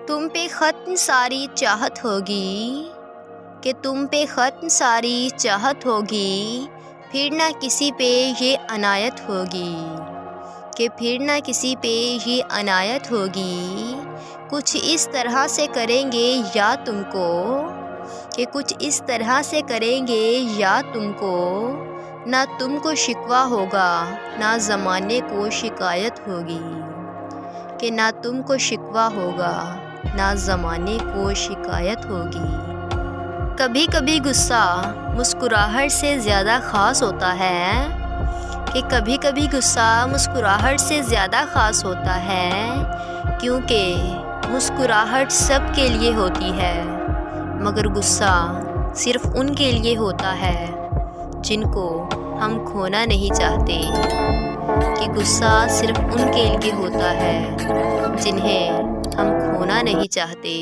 تم پہ ختم ساری چاہت ہوگی کہ تم پہ ختم ساری چاہت ہوگی، پھر نہ کسی پہ یہ عنایت ہوگی کہ پھر نہ کسی پہ یہ عنایت ہوگی۔ کچھ اس طرح سے کریں گے یاد تم کو کہ کچھ اس طرح سے کریں گے یاد تم کو، نہ تم کو شکوہ ہوگا نہ زمانے کو شکایت ہوگی کہ نہ تم کو شکوہ ہوگا نہ زمانے کو شکایت ہوگی۔ کبھی کبھی غصہ مسکراہٹ سے زیادہ خاص ہوتا ہے کہ کبھی کبھی غصہ مسکراہٹ سے زیادہ خاص ہوتا ہے، کیونکہ مسکراہٹ سب کے لیے ہوتی ہے مگر غصہ صرف ان کے لیے ہوتا ہے جن کو ہم کھونا نہیں چاہتے، کہ غصہ صرف ان کے لیے ہوتا ہے جنہیں ہم کھونا نہیں چاہتے۔